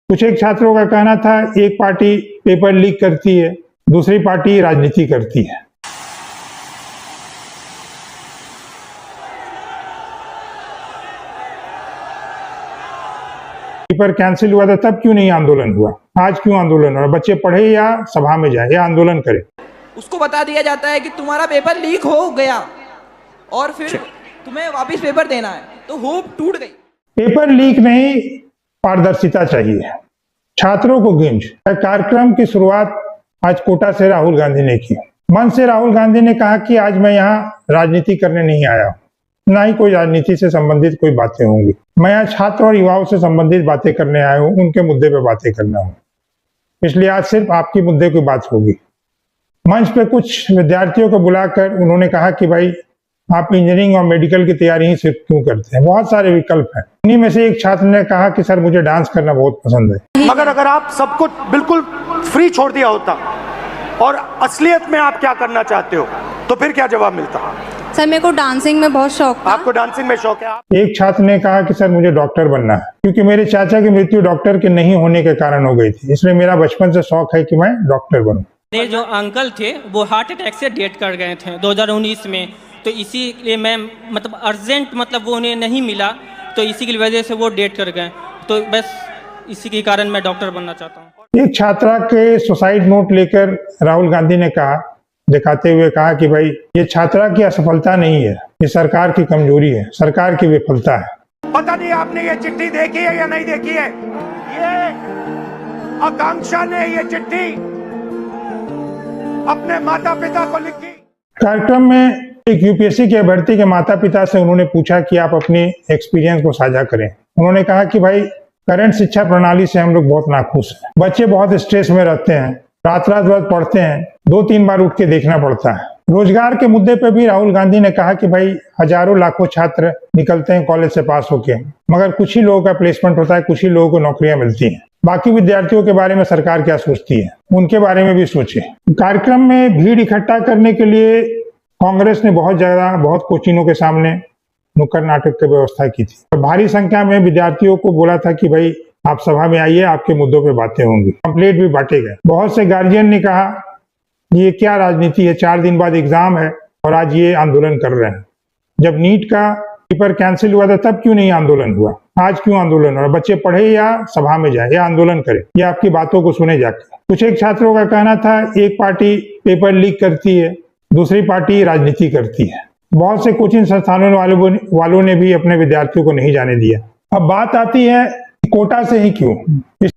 कुछ एक छात्रों का कहना था एक पार्टी पेपर लीक करती है, दूसरी पार्टी राजनीति करती है। पेपर कैंसिल हुआ था तब क्यों नहीं आंदोलन हुआ, आज क्यों आंदोलन हुआ? बच्चे पढ़े या सभा में जाए या आंदोलन करें? उसको बता दिया जाता है कि तुम्हारा पेपर लीक हो गया और फिर तुम्हें वापस पेपर देना है, तो होप टूट गई। पेपर लीक नहीं, पारदर्शिता चाहिए। छात्रों को गिंज। कार्यक्रम की शुरुआत आज कोटा से राहुल गांधी ने की। मन से राहुल गांधी ने कहा कि आज मैं यहाँ राजनीति करने नहीं आया, ना ही कोई राजनीति से संबंधित कोई बातें होंगी। मैं यहाँ छात्र और युवाओं से संबंधित बातें करने आया हूँ, उनके मुद्दे पे बातें करना हूँ, इसलिए आज सिर्फ आपके मुद्दे की बात होगी। मंच पे कुछ विद्यार्थियों को बुलाकर उन्होंने कहा कि भाई आप इंजीनियरिंग और मेडिकल की तैयारी ही सिर्फ क्यों करते हैं, बहुत सारे विकल्प हैं। उन्हीं में से एक छात्र ने कहा कि सर मुझे डांस करना बहुत पसंद है। मगर अगर आप सब कुछ बिल्कुल फ्री छोड़ दिया होता और असलियत में आप क्या करना चाहते हो तो फिर क्या जवाब मिलता? सर मेरे को डांसिंग में बहुत शौक था। आपको डांसिंग में शौक है? एक छात्र ने कहा कि सर मुझे डॉक्टर बनना है, क्योंकि मेरे चाचा की मृत्यु डॉक्टर के नहीं होने के कारण हो गई थी, इसलिए मेरा बचपन से शौक है कि मैं डॉक्टर बनूं। मेरे जो अंकल थे वो हार्ट अटैक से डेथ कर गए थे 2019 में, तो इसीलिए मैं अर्जेंट वो उन्हें नहीं मिला, तो इसी की वजह से वो डेथ कर गए, तो बस इसी के कारण मैं डॉक्टर बनना चाहता हूँ। एक छात्रा के सुसाइड नोट लेकर राहुल गांधी ने कहा, दिखाते हुए कहा कि भाई ये छात्रा की असफलता नहीं है, ये सरकार की कमजोरी है, सरकार की विफलता है। पता नहीं आपने ये चिट्ठी देखी है या नहीं देखी है? ये आकांक्षा ने ये चिट्ठी अपने माता पिता को लिखी। कार्यक्रम में एक यूपीएससी के अभ्यर्थी के माता पिता से उन्होंने पूछा कि आप अपने एक्सपीरियंस को साझा करें। उन्होंने कहा कि भाई करंट शिक्षा प्रणाली से हम लोग बहुत नाखुश हैं, बच्चे बहुत स्ट्रेस में रहते हैं, रात रात भर पढ़ते हैं, 2-3 बार उठ के देखना पड़ता है। रोजगार के मुद्दे पे भी राहुल गांधी ने कहा कि भाई हजारों लाखों छात्र निकलते हैं कॉलेज से पास होके, मगर कुछ ही लोगों का प्लेसमेंट होता है, कुछ ही लोगों को नौकरियां मिलती हैं। बाकी विद्यार्थियों के बारे में सरकार क्या सोचती है, उनके बारे में भी सोचे। कार्यक्रम में भीड़ इकट्ठा करने के लिए कांग्रेस ने बहुत कोचिंगों के सामने नुक्कड़ नाटक की व्यवस्था की थी और भारी संख्या में विद्यार्थियों को बोला था कि भाई आप सभा में आइए, आपके मुद्दों पे बातें होंगी। पंपलेट भी बांटे गए। बहुत से गार्जियन ने कहा ये क्या राजनीति है, 4 दिन बाद एग्जाम है और आज ये आंदोलन कर रहे हैं। जब नीट का पेपर कैंसिल हुआ था तब क्यों नहीं आंदोलन हुआ, आज क्यों आंदोलन हुआ? बच्चे पढ़े या सभा में जाए या आंदोलन करें, या आपकी बातों को सुने जाकर। कुछ एक छात्रों का कहना था एक पार्टी पेपर लीक करती है, दूसरी पार्टी राजनीति करती है। बहुत से कोचिंग संस्थानों वालों ने भी अपने विद्यार्थियों को नहीं जाने दिया। अब बात आती है कोटा से ही क्यों।